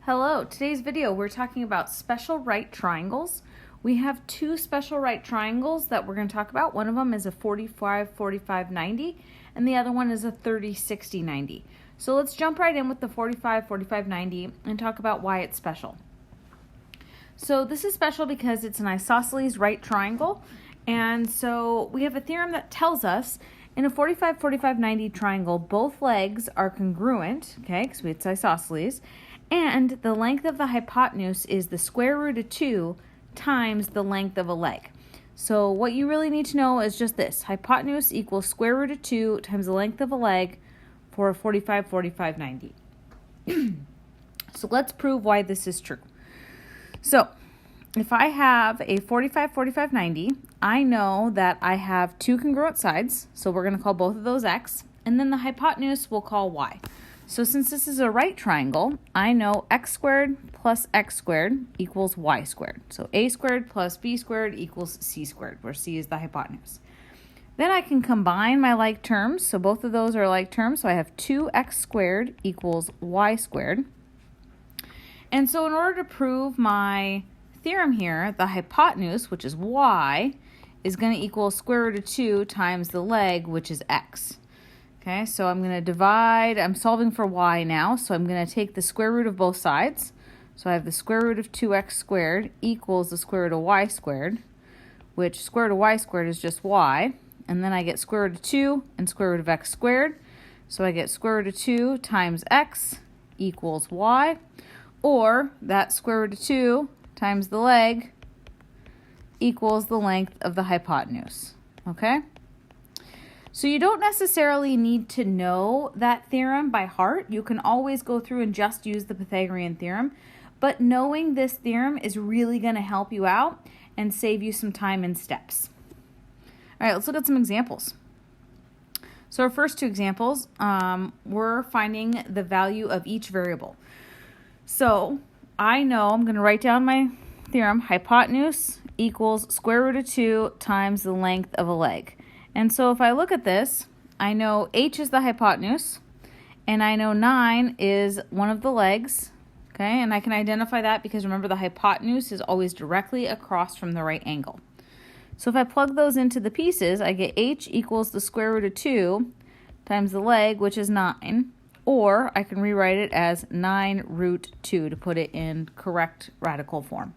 Hello, today's video we're talking about special right triangles. We have two special right triangles that we're going to talk about. One of them is a 45, 45, 90 and the other one is a 30, 60, 90. So let's jump right in with the 45, 45, 90 and talk about why it's special. So this is special because it's an isosceles right triangle, and so we have a theorem that tells us in a 45, 45, 90 triangle both legs are congruent, okay, because it's isosceles, and the length of the hypotenuse is the square root of 2 times the length of a leg. So what you really need to know is just this. Hypotenuse equals square root of 2 times the length of a leg for a 45, 45, 90. So let's prove why this is true. So if I have a 45, 45, 90, I know that I have two congruent sides. So we're going to call both of those x. And then the hypotenuse we'll call y. So since this is a right triangle, I know x squared plus x squared equals y squared. So a squared plus b squared equals c squared, where c is the hypotenuse. Then I can combine my like terms. So both of those are like terms. So I have 2x squared equals y squared. And so in order to prove my theorem here, the hypotenuse, which is y, is going to equal square root of 2 times the leg, which is x. Okay, so I'm going to divide, I'm solving for y now, so I'm going to take the square root of both sides. So I have the square root of 2x squared equals the square root of y squared, which square root of y squared is just y. And then I get square root of 2 and square root of x squared. So I get square root of 2 times x equals y, or that square root of 2 times the leg equals the length of the hypotenuse. Okay? So you don't necessarily need to know that theorem by heart. You can always go through and just use the Pythagorean theorem. But knowing this theorem is really going to help you out and save you some time and steps. All right, let's look at some examples. So our first two examples, we're finding the value of each variable. So I know I'm going to write down my theorem. Hypotenuse equals square root of 2 times the length of a leg. And so if I look at this, I know h is the hypotenuse, and I know 9 is one of the legs, okay? And I can identify that because remember the hypotenuse is always directly across from the right angle. So if I plug those into the pieces, I get h equals the square root of 2 times the leg, which is 9, or I can rewrite it as 9 root 2 to put it in correct radical form.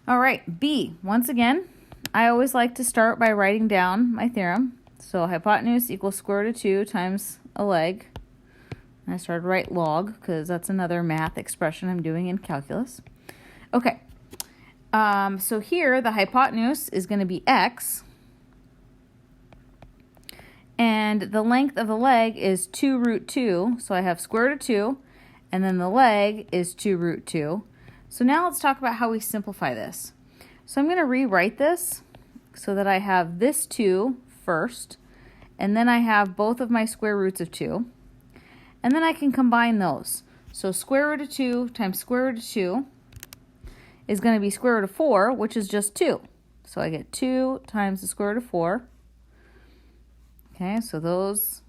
All right, b, once again, I always like to start by writing down my theorem. So hypotenuse equals square root of 2 times a leg. And I started to write log because that's another math expression I'm doing in calculus. Okay, so here the hypotenuse is going to be x. And the length of the leg is 2 root 2. So I have square root of 2. And then the leg is 2 root 2. So now let's talk about how we simplify this. So I'm going to rewrite this so that I have this 2 first, and then I have both of my square roots of 2, and then I can combine those. So square root of 2 times square root of 2 is going to be square root of 4, which is just 2. So I get 2 times the square root of 4. Okay, so those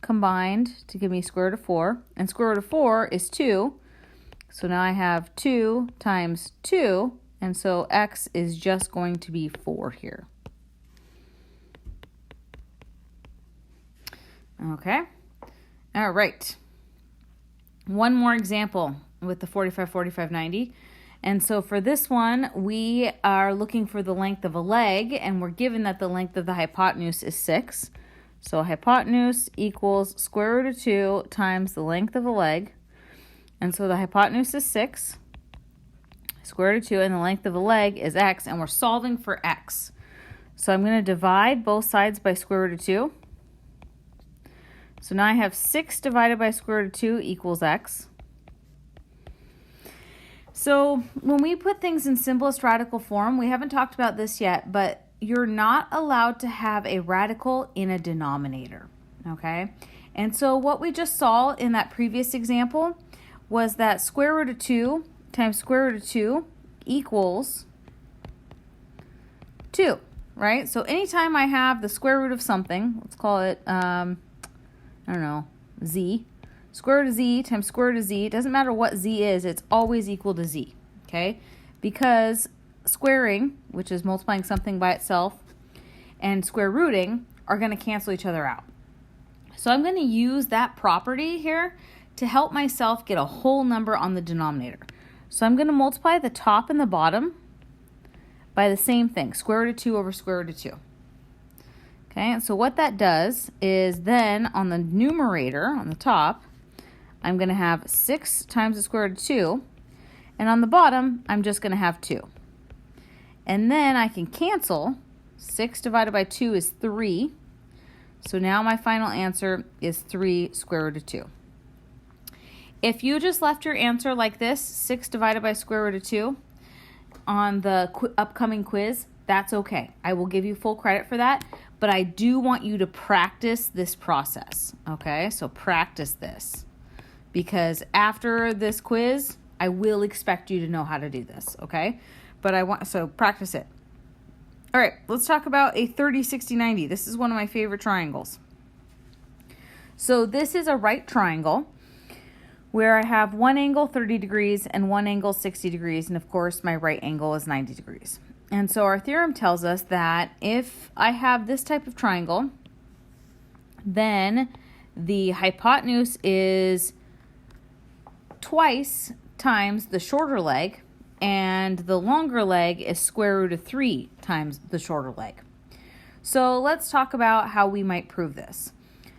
combined to give me square root of 4, and square root of 4 is 2. So now I have 2 times 2, and so x is just going to be 4 here. Okay. All right. One more example with the 45, 45, 90. And so for this one, we are looking for the length of a leg, and we're given that the length of the hypotenuse is 6. So hypotenuse equals square root of 2 times the length of a leg. And so the hypotenuse is 6. Square root of 2, and the length of a leg is x, and we're solving for x. So I'm going to divide both sides by square root of 2. So now I have 6 divided by square root of 2 equals x. So when we put things in simplest radical form, we haven't talked about this yet, but you're not allowed to have a radical in a denominator, okay? And so what we just saw in that previous example was that square root of 2 times square root of 2 equals 2, right? So anytime I have the square root of something, let's call it, I don't know, z. Square root of z times square root of z, it doesn't matter what z is, it's always equal to z, okay? Because squaring, which is multiplying something by itself, and square rooting are going to cancel each other out. So I'm going to use that property here to help myself get a whole number on the denominator. So I'm going to multiply the top and the bottom by the same thing, square root of 2 over square root of 2. Okay, and so what that does is then on the numerator, on the top, I'm going to have 6 times the square root of 2, and on the bottom, I'm just going to have 2. And then I can cancel. 6 divided by 2 is 3. So now my final answer is 3 square root of 2. If you just left your answer like this, 6 divided by square root of 2, on the upcoming quiz, that's okay. I will give you full credit for that, but I do want you to practice this process, okay? So practice this, because after this quiz, I will expect you to know how to do this, okay? But so practice it. All right, let's talk about a 30, 60, 90. This is one of my favorite triangles. So this is a right triangle where I have one angle 30 degrees and one angle 60 degrees, and of course my right angle is 90 degrees. And so our theorem tells us that if I have this type of triangle, then the hypotenuse is twice times the shorter leg, and the longer leg is square root of 3 times the shorter leg. So let's talk about how we might prove this.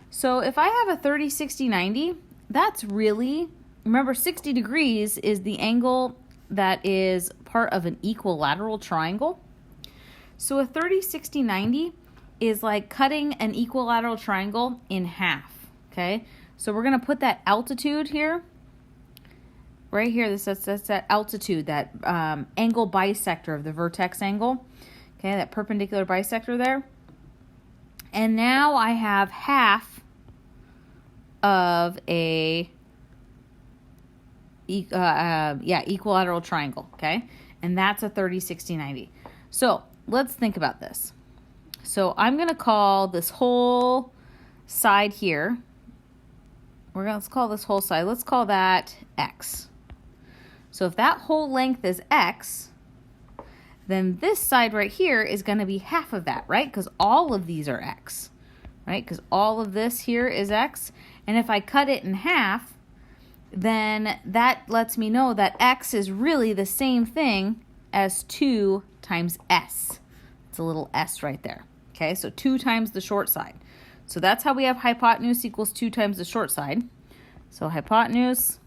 So if I have a 30, 60, 90, that's really, remember 60 degrees is the angle that is part of an equilateral triangle. So a 30, 60, 90 is like cutting an equilateral triangle in half, okay? So we're going to put that altitude here. Right here, that's that altitude, that angle bisector of the vertex angle, okay, that perpendicular bisector there. And now I have half of a equilateral triangle, okay? And that's a 30, 60, 90. So let's think about this. So I'm going to call this whole side here, let's call this whole side, let's call that x. So if that whole length is x, then this side right here is going to be half of that, right? Because all of these are x, right? Because all of this here is x. And if I cut it in half, then that lets me know that x is really the same thing as 2 times s. It's a little s right there. Okay, so 2 times the short side. So that's how we have hypotenuse equals 2 times the short side. So hypotenuse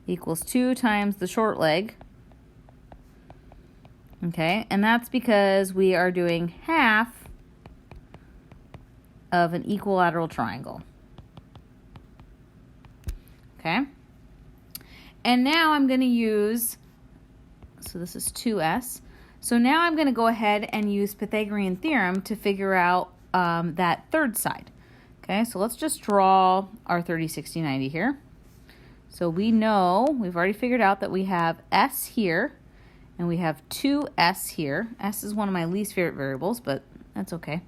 equals 2 times the short leg. Okay, and that's because we are doing half of an equilateral triangle. Okay, and now I'm going to use, so this is 2s. So now I'm going to go ahead and use Pythagorean theorem to figure out that third side. Okay, so let's just draw our 30, 60, 90 here. So we know, we've already figured out that we have s here, and we have 2s here. S is one of my least favorite variables, but that's okay.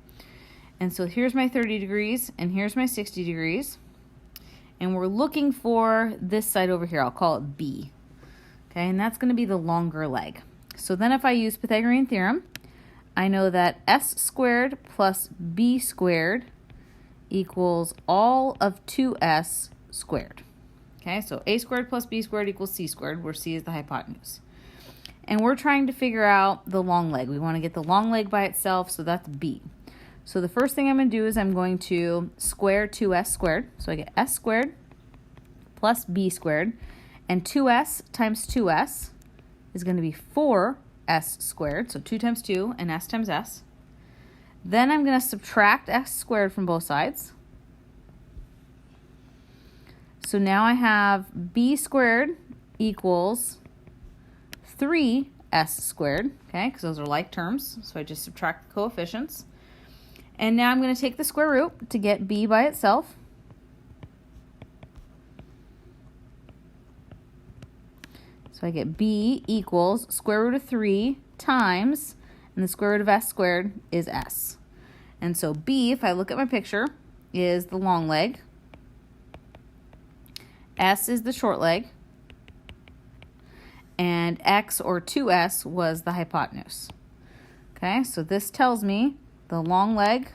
And so here's my 30 degrees, and here's my 60 degrees. And we're looking for this side over here. I'll call it B. Okay, and that's going to be the longer leg. So then if I use Pythagorean theorem, I know that s squared plus b squared equals all of 2s squared. Okay, so a squared plus b squared equals c squared, where c is the hypotenuse. And we're trying to figure out the long leg. We want to get the long leg by itself, so that's b. So the first thing I'm going to do is I'm going to square 2s squared. So I get s squared plus b squared. And 2s times 2s is going to be 4s squared. So 2 times 2 and s times s. Then I'm going to subtract s squared from both sides. So now I have b squared equals 3s squared, okay, because those are like terms. So I just subtract the coefficients. And now I'm going to take the square root to get b by itself. So I get b equals square root of 3 times, and the square root of s squared is s. And so b, if I look at my picture, is the long leg. S is the short leg, and X or 2S was the hypotenuse. Okay, so this tells me the long leg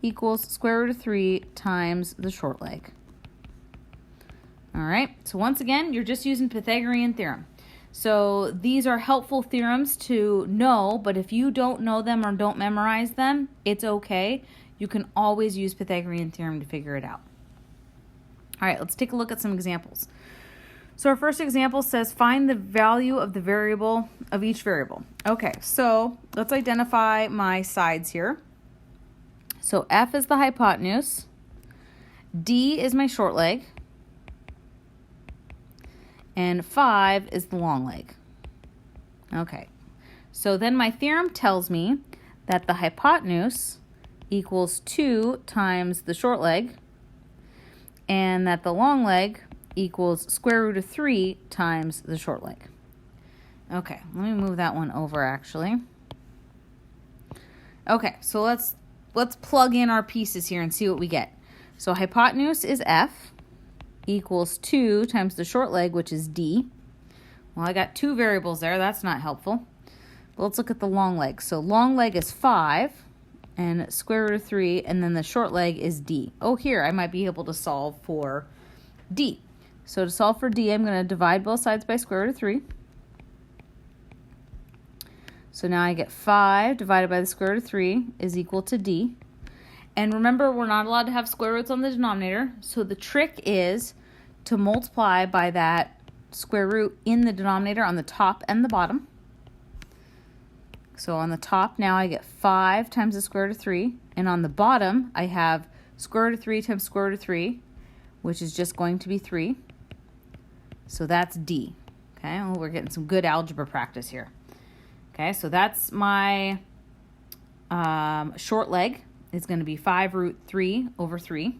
equals square root of 3 times the short leg. All right, so once again, you're just using Pythagorean theorem. So these are helpful theorems to know, but if you don't know them or don't memorize them, it's okay. You can always use Pythagorean theorem to figure it out. All right, let's take a look at some examples. So our first example says find the value of the variable of each variable. Okay, so let's identify my sides here. So F is the hypotenuse, D is my short leg, and 5 is the long leg. Okay, so then my theorem tells me that the hypotenuse equals 2 times the short leg, and that the long leg equals square root of 3 times the short leg. Okay, let me move that one over actually. Okay, so let's plug in our pieces here and see what we get. So hypotenuse is F equals 2 times the short leg, which is D. Well, I got two variables there. That's not helpful. But let's look at the long leg. So long leg is 5 and square root of 3, and then the short leg is D. Oh, here, I might be able to solve for D. So to solve for D, I'm going to divide both sides by square root of 3. So now I get 5 divided by the square root of 3 is equal to D. And remember, we're not allowed to have square roots on the denominator. So the trick is to multiply by that square root in the denominator on the top and the bottom. So on the top now I get 5 times the square root of 3. And on the bottom I have square root of 3 times square root of 3, which is just going to be 3. So that's D. Okay, well, we're getting some good algebra practice here. Okay, so that's my short leg. It's going to be 5 root 3 over 3.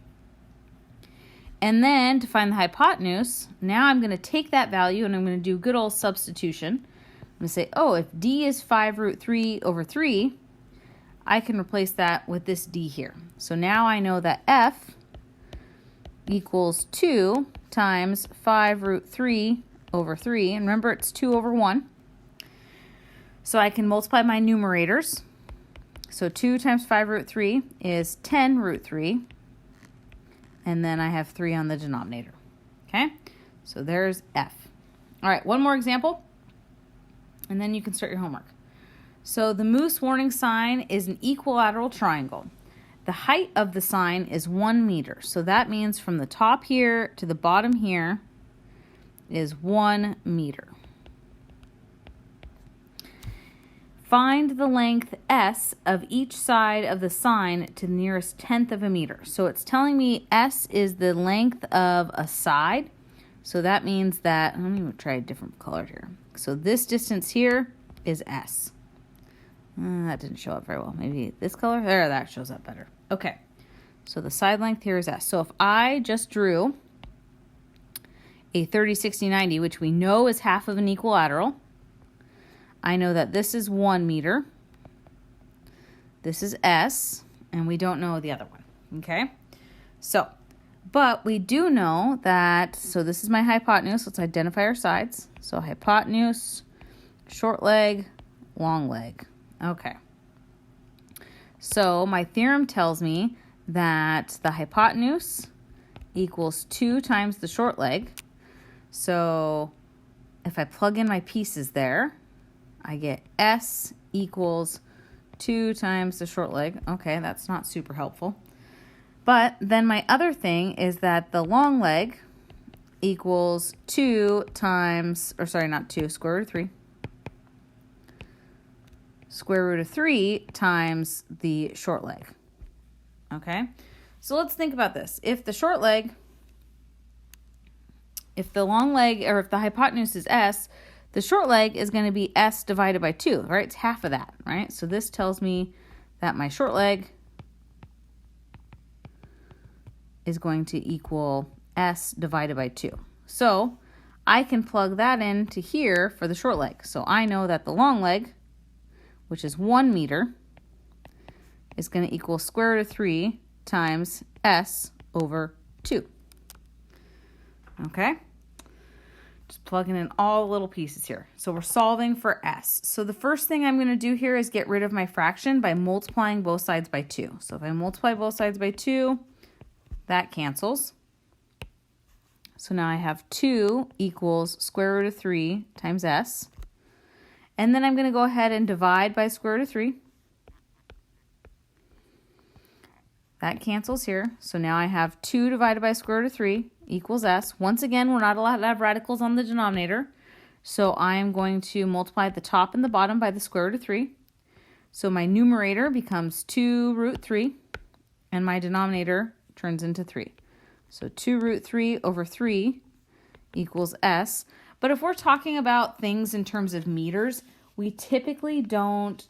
And then to find the hypotenuse, now I'm going to take that value and I'm going to do good old substitution. I'm going to say, oh, if D is 5 root 3 over 3, I can replace that with this D here. So now I know that F equals 2 times 5 root 3 over 3. And remember, it's 2 over 1. So I can multiply my numerators. So 2 times 5 root 3 is 10 root 3. And then I have 3 on the denominator. Okay? So there's F. All right, one more example. And then you can start your homework. So the moose warning sign is an equilateral triangle. The height of the sign is 1 meter. So that means from the top here to the bottom here is 1 meter. Find the length S of each side of the sign to the nearest tenth of a meter. So it's telling me S is the length of a side. So that means that, let me try a different color here. So this distance here is S. That didn't show up very well. Maybe this color? There, that shows up better. Okay, so the side length here is S. So if I just drew a 30, 60, 90, which we know is half of an equilateral, I know that this is 1 meter, this is S, and we don't know the other one, okay? So, but we do know that, so this is my hypotenuse. Let's identify our sides. So hypotenuse, short leg, long leg. Okay. So my theorem tells me that the hypotenuse equals 2 times the short leg. So if I plug in my pieces there, I get S equals 2 times the short leg. Okay, that's not super helpful. But then my other thing is that the long leg equals 2 times, or sorry, not 2, square root of 3. Square root of 3 times the short leg. Okay, so let's think about this. If the short leg, if the long leg, or if the hypotenuse is S, the short leg is going to be S divided by 2, right? It's half of that, right? So this tells me that my short leg is going to equal S divided by 2. So I can plug that into here for the short leg. So I know that the long leg, which is 1 meter, is going to equal square root of 3 times S over 2. Okay? Just plugging in all the little pieces here. So we're solving for s. So the first thing I'm going to do here is get rid of my fraction by multiplying both sides by 2. So if I multiply both sides by 2, that cancels. So now I have 2 equals square root of 3 times s. And then I'm going to go ahead and divide by square root of 3. That cancels here. So now I have 2 divided by square root of 3 equals s. Once again, we're not allowed to have radicals on the denominator. So I am going to multiply the top and the bottom by the square root of 3. So my numerator becomes 2 root 3, and my denominator turns into 3. So 2 root 3 over 3 equals s. But if we're talking about things in terms of meters, we typically don't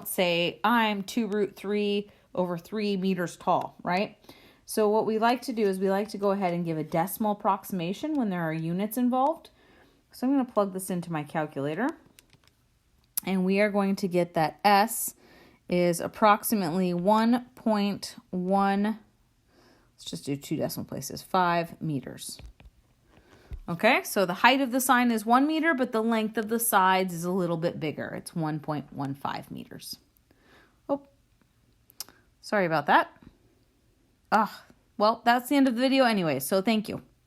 say I'm 2 root 3 over 3 meters tall, right? So what we like to do is we like to go ahead and give a decimal approximation when there are units involved. So I'm going to plug this into my calculator. And we are going to get that s is approximately 1.1, let's just do 2 decimal places, 5 meters. Okay, so the height of the sign is 1 meter, but the length of the sides is a little bit bigger. It's 1.15 meters. Oh, sorry about that. Well, that's the end of the video anyway, so thank you.